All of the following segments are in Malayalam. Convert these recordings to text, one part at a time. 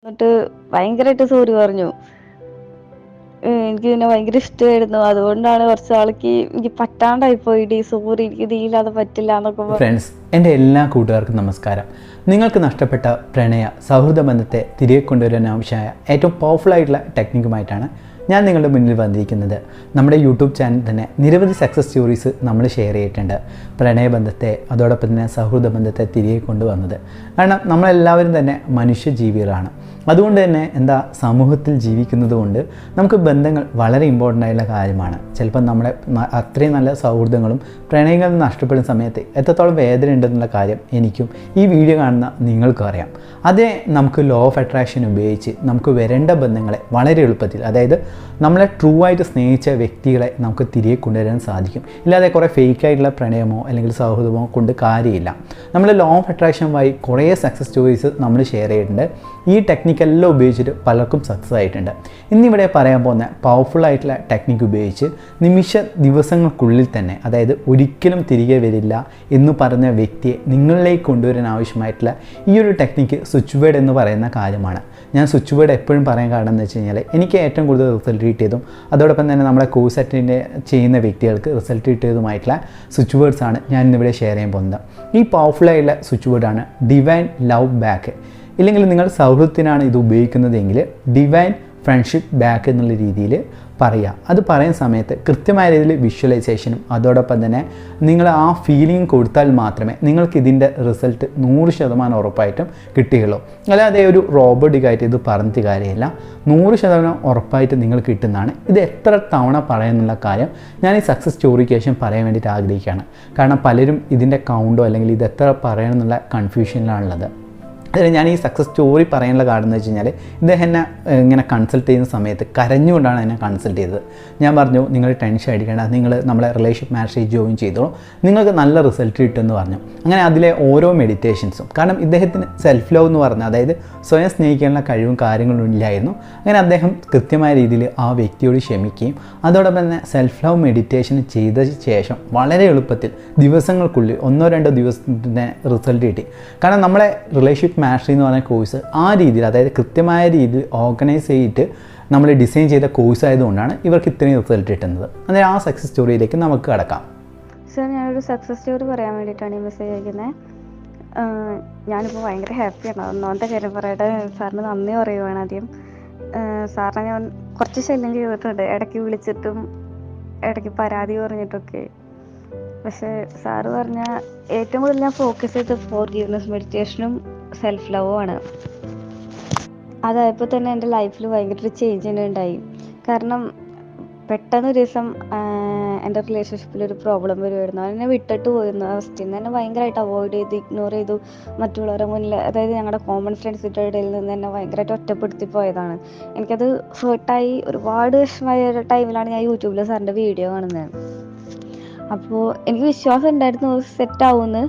എന്നിട്ട് ഭയങ്കരമായിട്ട് സോറി പറഞ്ഞു. എനിക്ക് പിന്നെ ഭയങ്കര ഇഷ്ടമായിരുന്നു. അതുകൊണ്ടാണ് കുറച്ച് നാൾക്ക് എനിക്ക് പറ്റാണ്ടായി പോയി. സോറി, എനിക്ക് നീയില്ലാതെ പറ്റില്ല എന്നൊക്കെ പറഞ്ഞു. ഫ്രണ്ട്സ്, എൻ്റെ എല്ലാ കൂട്ടുകാർക്കും നമസ്കാരം. നിങ്ങൾക്ക് നഷ്ടപ്പെട്ട പ്രണയ സൗഹൃദ ബന്ധത്തെ തിരികെ കൊണ്ടുവരാൻ ആവശ്യമായ ഏറ്റവും പവർഫുൾ ആയിട്ടുള്ള ടെക്നിക്കുമായിട്ടാണ് ഞാൻ നിങ്ങളുടെ മുന്നിൽ വന്നിരിക്കുന്നത്. നമ്മുടെ യൂട്യൂബ് ചാനൽ തന്നെ നിരവധി സക്സസ് സ്റ്റോറീസ് നമ്മൾ ഷെയർ ചെയ്തിട്ടുണ്ട്. പ്രണയബന്ധത്തെ അതോടൊപ്പം തന്നെ സൗഹൃദ ബന്ധത്തെ തിരികെ കൊണ്ടുവന്നത്. കാരണം നമ്മളെല്ലാവരും തന്നെ മനുഷ്യജീവികളാണ്. അതുകൊണ്ട് തന്നെ സമൂഹത്തിൽ ജീവിക്കുന്നത് കൊണ്ട് നമുക്ക് ബന്ധങ്ങൾ വളരെ ഇമ്പോർട്ടൻ്റ് ആയിട്ടുള്ള കാര്യമാണ്. ചിലപ്പോൾ നമ്മളെ അത്രയും നല്ല സൗഹൃദങ്ങളും പ്രണയങ്ങളും നഷ്ടപ്പെടുന്ന സമയത്ത് എത്രത്തോളം വേദന ഉണ്ടെന്നുള്ള കാര്യം എനിക്കും ഈ വീഡിയോ കാണുന്ന നിങ്ങൾക്കും അറിയാം. അതിനെ നമുക്ക് ലോ ഓഫ് അട്രാക്ഷൻ ഉപയോഗിച്ച് നമുക്ക് വരേണ്ട ബന്ധങ്ങളെ വളരെ എളുപ്പത്തിൽ, അതായത് നമ്മളെ ട്രൂ ആയിട്ട് സ്നേഹിച്ച വ്യക്തികളെ നമുക്ക് തിരികെ കൊണ്ടുവരാൻ സാധിക്കും. ഇല്ലാതെ കുറേ ഫേക്കായിട്ടുള്ള പ്രണയമോ അല്ലെങ്കിൽ സൗഹൃദമോ കൊണ്ട് കാര്യമില്ല. നമ്മൾ ലോ ഓഫ് അട്രാക്ഷൻ വഴി കുറേ സക്സസ് സ്റ്റോറീസ് നമ്മൾ ഷെയർ ചെയ്തിട്ടുണ്ട്. ഈ ടെക്നിക്കെല്ലാം ഉപയോഗിച്ചിട്ട് പലർക്കും സക്സസ് ആയിട്ടുണ്ട്. ഇന്നിവിടെ പറയാൻ പോകുന്ന പവർഫുൾ ആയിട്ടുള്ള ടെക്നിക്ക് ഉപയോഗിച്ച് ദിവസങ്ങൾക്കുള്ളിൽ തന്നെ, അതായത് ഒരിക്കലും തിരികെ വരില്ല എന്ന് പറഞ്ഞ വ്യക്തിയെ നിങ്ങളിലേക്ക് കൊണ്ടുവരാൻ ആവശ്യമായിട്ടുള്ള ഈ ഒരു ടെക്നിക്ക് സ്വിച്ച് വേർഡ് എന്ന് പറയുന്ന കാര്യമാണ്. ഞാൻ സ്വിച്ച് വേർഡ് എപ്പോഴും പറയാൻ കാരണം എന്ന് വെച്ച് കഴിഞ്ഞാൽ എനിക്ക് ഏറ്റവും കൂടുതൽ റിസൾട്ട് കിട്ടിയതും അതോടൊപ്പം തന്നെ നമ്മുടെ കോഴ്സ് അറ്റൻഡ് ചെയ്യുന്ന വ്യക്തികൾക്ക് റിസൾട്ട് കിട്ടിയതുമായിട്ടുള്ള സ്വിച്ച് വേർഡ്സാണ് ഞാൻ ഇന്നിവിടെ ഷെയർ ചെയ്യാൻ പോകുന്നത്. ഈ പവർഫുള്ളായിട്ടുള്ള സ്വിച്ച് വേർഡാണ് ഡിവൈൻ ലവ് ബാക്ക്. ഇല്ലെങ്കിൽ നിങ്ങൾ സൗഹൃദത്തിനാണ് ഇത് ഉപയോഗിക്കുന്നതെങ്കിൽ ഡിവൈൻ ഫ്രണ്ട്ഷിപ്പ് ബാക്ക് എന്നുള്ള രീതിയിൽ പറയുക. അത് പറയുന്ന സമയത്ത് കൃത്യമായ രീതിയിൽ വിഷ്വലൈസേഷനും അതോടൊപ്പം തന്നെ നിങ്ങൾ ആ ഫീലിംഗ് കൊടുത്താൽ മാത്രമേ നിങ്ങൾക്ക് ഇതിൻ്റെ റിസൾട്ട് 100% ഉറപ്പായിട്ടും കിട്ടുകയുള്ളൂ. അല്ലാതെ ഒരു റോബോട്ടിക്കായിട്ട് ഇത് പറഞ്ഞിട്ട് കാര്യമില്ല. 100% ഉറപ്പായിട്ട് നിങ്ങൾ കിട്ടുന്നതാണ്. ഇത് എത്ര തവണ പറയുന്നുള്ള കാര്യം ഞാൻ ഈ സക്സസ് സ്റ്റോറിക്ക് ശേഷം പറയാൻ വേണ്ടിയിട്ട് ആഗ്രഹിക്കുകയാണ്. കാരണം പലരും ഇതിൻ്റെ കൗണ്ടോ അല്ലെങ്കിൽ ഇത് എത്ര പറയണം എന്നുള്ള കൺഫ്യൂഷനിലാണുള്ളത്. അതിൽ ഞാൻ ഈ സക്സസ് സ്റ്റോറി പറയാനുള്ള കാരണം എന്ന് വെച്ച് കഴിഞ്ഞാൽ ഇദ്ദേഹം എന്നെ ഇങ്ങനെ കൺസൾട്ട് ചെയ്യുന്ന സമയത്ത് കരഞ്ഞുകൊണ്ടാണ് എന്നെ കൺസൾട്ട് ചെയ്തത്. ഞാൻ പറഞ്ഞു, നിങ്ങൾ ടെൻഷൻ അടിക്കേണ്ട, നിങ്ങൾ നമ്മളെ റിലേഷൻഷിപ്പ് മാരേജ് ജോയിൻ ചെയ്തോളൂ, നിങ്ങൾക്ക് നല്ല റിസൾട്ട് കിട്ടുമെന്ന് പറഞ്ഞു. അങ്ങനെ അതിലെ ഓരോ മെഡിറ്റേഷൻസും, കാരണം ഇദ്ദേഹത്തിന് സെൽഫ് ലവ് എന്ന് പറഞ്ഞാൽ, അതായത് സ്വയം സ്നേഹിക്കാനുള്ള കഴിവും കാര്യങ്ങളും ഇല്ലായിരുന്നു. അങ്ങനെ അദ്ദേഹം കൃത്യമായ രീതിയിൽ ആ വ്യക്തിയോട് ക്ഷമിക്കുകയും അതോടൊപ്പം തന്നെ സെൽഫ് ലവ് മെഡിറ്റേഷൻ ചെയ്ത ശേഷം വളരെ എളുപ്പത്തിൽ ദിവസങ്ങൾക്കുള്ളിൽ 1-2 ദിവസത്തിൻ്റെ റിസൾട്ട് കിട്ടി. കാരണം നമ്മളെ റിലേഷൻഷിപ്പ് മാസ്റ്ററി എന്ന് പറഞ്ഞ കോഴ്സ് ആ രീതിയിൽ, അതായത് കൃത്യമായ രീതിയിൽ ഓർഗനൈസ് ചെയ്തിട്ട് നമ്മൾ ഡിസൈൻ ചെയ്ത കോഴ്സ് ആയതുകൊണ്ടാണ് ഇവർക്ക് ഇത്രയും റിസൾട്ട് കിട്ടുന്നത്. അതായത് ആ സക്സസ് സ്റ്റോറിയിലേക്ക് നമുക്ക് കടക്കാം. സർ, ഞാനൊരു സക്സസ് സ്റ്റോറി പറയാൻ വേണ്ടിയിട്ടാണ് ഈ മെസ്സേജ് അയക്കുന്നത്. ഞാനിപ്പോൾ ഭയങ്കര ഹാപ്പിയാണ്. ഒന്നാമത്തെ കാര്യം പറയട്ടെ, സാറിന് നന്ദി പറയുവാണ് ആദ്യം. സാറിനെ ഞാൻ കുറച്ച് ശല്യം ചെയ്തിട്ടുണ്ട്, ഇടയ്ക്ക് വിളിച്ചിട്ടും ഇടയ്ക്ക് പരാതി പറഞ്ഞിട്ടൊക്കെ. പക്ഷേ സാറ് പറഞ്ഞ ഏറ്റവും കൂടുതൽ ഞാൻ ഫോക്കസ് ചെയ്ത് ഫോർഗീവ്നെസ് മെഡിറ്റേഷനും സെൽഫ് ലവുമാണ്. അതായപ്പോൾ തന്നെ എൻ്റെ ലൈഫിൽ ഭയങ്കര ഒരു ചേഞ്ച് തന്നെ ഉണ്ടായി. കാരണം പെട്ടെന്ന് ഒരു ദിവസം എൻ്റെ റിലേഷൻഷിപ്പിലൊരു പ്രോബ്ലം വരുമായിരുന്നു. എന്നെ വിട്ടിട്ട് പോയിരുന്നു. ഫസ്റ്റിൽ നിന്ന് തന്നെ ഭയങ്കരമായിട്ട് അവോയ്ഡ് ചെയ്തു, ഇഗ്നോർ ചെയ്തു. മറ്റുള്ളവരുടെ മുന്നിൽ, അതായത് ഞങ്ങളുടെ കോമൺ ഫ്രണ്ട്സിൻ്റെ ഇടയിൽ നിന്ന് തന്നെ ഭയങ്കരമായിട്ട് ഒറ്റപ്പെടുത്തി പോയതാണ്. എനിക്കത് ഹേർട്ടായി ഒരുപാട് വിഷമമായ ഒരു ടൈമിലാണ് ഞാൻ യൂട്യൂബിൽ സാറിൻ്റെ വീഡിയോ കാണുന്നത്. അപ്പോൾ എനിക്ക് വിശ്വാസം ഉണ്ടായിരുന്നു സെറ്റാവുമെന്ന്.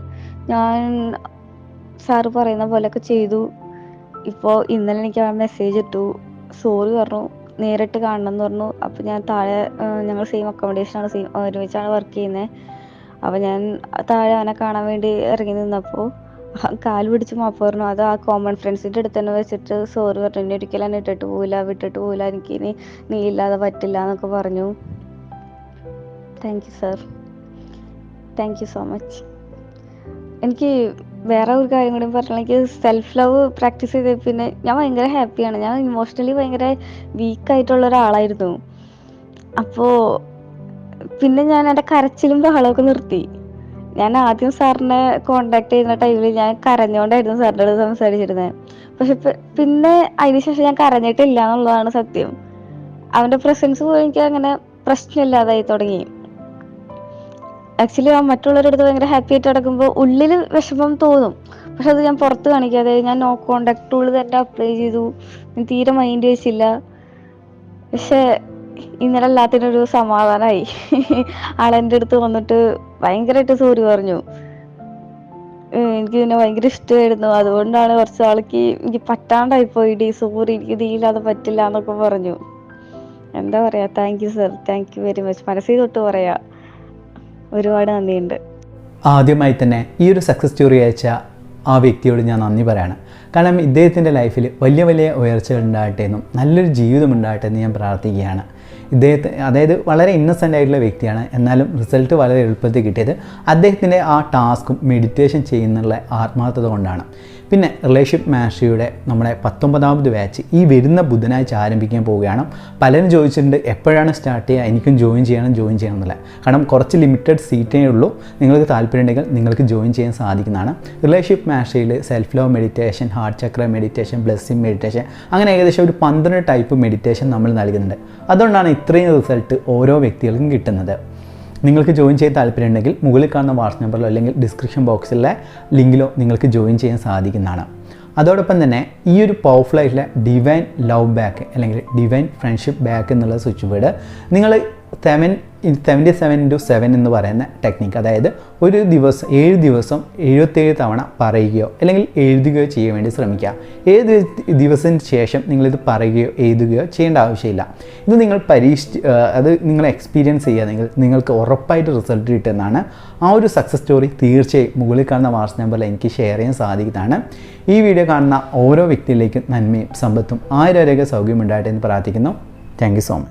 ഞാൻ സാറ് പറയുന്ന പോലെയൊക്കെ ചെയ്തു. ഇപ്പോൾ ഇന്നലെ എനിക്ക് ആ മെസ്സേജ് ഇട്ടു, സോറി പറഞ്ഞു, നേരിട്ട് കാണണം എന്ന് പറഞ്ഞു. അപ്പോൾ ഞാൻ താഴെ, ഞങ്ങൾ സെയിം അക്കോമഡേഷനാണ്, ഒരുമിച്ചാണ് വർക്ക് ചെയ്യുന്നത്. അപ്പോൾ ഞാൻ താഴെ അവനെ കാണാൻ വേണ്ടി ഇറങ്ങി നിന്നപ്പോൾ കാല് പിടിച്ച് മാപ്പ് പറഞ്ഞു. അത് ആ കോമൺ ഫ്രണ്ട്സിൻ്റെ അടുത്ത് തന്നെ വെച്ചിട്ട് സോറി പറഞ്ഞു. ഇനി ഒരിക്കലും എന്നെ വിട്ടിട്ട് പോവില്ല, എനിക്കിനി നീ ഇല്ലാതെ പറ്റില്ല എന്നൊക്കെ പറഞ്ഞു. Thank you sir, thank you so much. എനിക്ക് വേറെ ഒരു കാര്യം കൂടി പറഞ്ഞാൽ, എനിക്ക് സെൽഫ് ലവ് പ്രാക്ടീസ് ചെയ്ത പിന്നെ ഞാൻ ഭയങ്കര ഹാപ്പിയാണ്. ഞാൻ ഇമോഷണലി ഭയങ്കര വീക്കായിട്ടുള്ള ഒരാളായിരുന്നു. അപ്പോൾ പിന്നെ ഞാൻ എൻ്റെ കരച്ചിലും ബഹളമൊക്കെ നിർത്തി. ഞാൻ ആദ്യം സാറിനെ കോണ്ടാക്ട് ചെയ്യുന്ന ടൈമിൽ ഞാൻ കരഞ്ഞുകൊണ്ടായിരുന്നു സാറിൻ്റെ അടുത്ത് സംസാരിച്ചിരുന്നത്. പക്ഷെ പിന്നെ അതിനുശേഷം ഞാൻ കരഞ്ഞിട്ടില്ല എന്നുള്ളതാണ് സത്യം. അവൻ്റെ പ്രസൻസ് പോലും എനിക്ക് അങ്ങനെ പ്രശ്നമില്ലാതായി തുടങ്ങി. ആക്ച്വലി ആ മറ്റുള്ളവരുടെ അടുത്ത് ഭയങ്കര ഹാപ്പി ആയിട്ട് നടക്കുമ്പോൾ ഉള്ളിൽ വിഷമം തോന്നും. പക്ഷെ അത് ഞാൻ പുറത്ത് കാണിക്കാതെ ഞാൻ നോ കോണ്ടാക്ട് ടൂൾ തന്നെ അപ്ലൈ ചെയ്തു. ഞാൻ തീരെ മൈൻഡ് വെച്ചില്ല. പക്ഷെ ഇന്നലെ എല്ലാത്തിനൊരു സമാധാനമായി. ആളെൻ്റെ അടുത്ത് വന്നിട്ട് ഭയങ്കരമായിട്ട് സോറി പറഞ്ഞു. എനിക്ക് പിന്നെ ഭയങ്കര ഇഷ്ടമായിരുന്നു. അതുകൊണ്ടാണ് കുറച്ച് നാൾക്ക് എനിക്ക് പറ്റാണ്ടായി പോയി. സോറി, എനിക്ക് നീയില്ലാതെ പറ്റില്ല എന്നൊക്കെ പറഞ്ഞു. എന്താ പറയാ, thank you sir, thank you very much. മനസ്സിൽ തൊട്ട് പറയാ, ഒരുപാട് നന്ദിയുണ്ട്. ആദ്യമായി തന്നെ ഈ ഒരു സക്സസ് സ്റ്റോറി അയച്ച ആ വ്യക്തിയോട് ഞാൻ നന്ദി പറയാണ്. കാരണം ഇദ്ദേഹത്തിൻ്റെ ലൈഫിൽ വലിയ വലിയ ഉയർച്ചകൾ ഉണ്ടാകട്ടെ എന്നും നല്ലൊരു ജീവിതം ഉണ്ടാകട്ടെ എന്ന് ഞാൻ പ്രാർത്ഥിക്കുകയാണ്. അതായത് വളരെ ഇന്നസെൻ്റ് ആയിട്ടുള്ള വ്യക്തിയാണ്, എന്നാലും റിസൾട്ട് വളരെ എളുപ്പത്തിൽ കിട്ടിയത് അദ്ദേഹത്തിൻ്റെ ആ ടാസ്കും മെഡിറ്റേഷൻ ചെയ്യുന്നുള്ള ആത്മാർത്ഥത കൊണ്ടാണ്. പിന്നെ റിലേഷൻഷിപ്പ് മാസ്റ്ററിയുടെ നമ്മുടെ 19ാമത് ബാച്ച് ഈ വരുന്ന ബുധനാഴ്ച ആരംഭിക്കാൻ പോവുകയാണ്. പലരും ചോദിച്ചിട്ടുണ്ട് എപ്പോഴാണ് സ്റ്റാർട്ട് ചെയ്യുക, എനിക്കും ജോയിൻ ചെയ്യണം എന്നുള്ള. കാരണം കുറച്ച് ലിമിറ്റഡ് സീറ്റേ ഉള്ളൂ. നിങ്ങൾക്ക് താല്പര്യമുണ്ടെങ്കിൽ നിങ്ങൾക്ക് ജോയിൻ ചെയ്യാൻ സാധിക്കുന്നതാണ്. റിലേഷൻഷിപ്പ് മാസ്റ്ററിയിൽ self love meditation, heart chakra meditation, blessing meditation, അങ്ങനെ ഏകദേശം ഒരു 12 ടൈപ്പ് മെഡിറ്റേഷൻ നമ്മൾ നൽകുന്നുണ്ട്. അതുകൊണ്ടാണ് ഇത്രയും റിസൾട്ട് ഓരോ വ്യക്തികൾക്കും കിട്ടുന്നത്. നിങ്ങൾക്ക് ജോയിൻ ചെയ്യാൻ താല്പര്യമുണ്ടെങ്കിൽ മുകളിൽ കാണുന്ന വാട്സ്ആപ്പ് നമ്പറിലോ അല്ലെങ്കിൽ ഡിസ്ക്രിപ്ഷൻ ബോക്സിലെ ലിങ്കിലോ നിങ്ങൾക്ക് ജോയിൻ ചെയ്യാൻ സാധിക്കുന്നതാണ്. അതോടൊപ്പം തന്നെ ഈ ഒരു പവർഫുൾ ആയിട്ടുള്ള ഡിവൈൻ ലവ് ബാക്ക് അല്ലെങ്കിൽ ഡിവൈൻ ഫ്രണ്ട്ഷിപ്പ് ബാക്ക് എന്നുള്ള സ്വിച്ച് വേർഡ് നിങ്ങൾ 77x7 എന്ന് പറയുന്ന ടെക്നിക്ക്, അതായത് ഒരു ദിവസം 7 ദിവസം 77 തവണ പറയുകയോ അല്ലെങ്കിൽ എഴുതുകയോ ചെയ്യാൻ വേണ്ടി ശ്രമിക്കുക. 7 ദിവസത്തിന് ശേഷം നിങ്ങളിത് പറയുകയോ എഴുതുകയോ ചെയ്യേണ്ട ആവശ്യമില്ല. ഇത് നിങ്ങൾ അത് നിങ്ങൾ എക്സ്പീരിയൻസ് ചെയ്യുക, നിങ്ങൾക്ക് ഉറപ്പായിട്ട് റിസൾട്ട് കിട്ടുന്നതാണ്. ആ ഒരു സക്സസ് സ്റ്റോറി തീർച്ചയായും മുകളിൽ കാണുന്ന വാട്സ്ആപ്പ് നമ്പറിൽ എനിക്ക് ഷെയർ ചെയ്യാൻ സാധിക്കുന്നതാണ്. ഈ വീഡിയോ കാണുന്ന ഓരോ വ്യക്തിയിലേക്കും നന്മയും സമ്പത്തും ആരോഗ്യ സൗകര്യം ഉണ്ടാകട്ടെ എന്ന് പ്രാർത്ഥിക്കുന്നു. Thank you so much.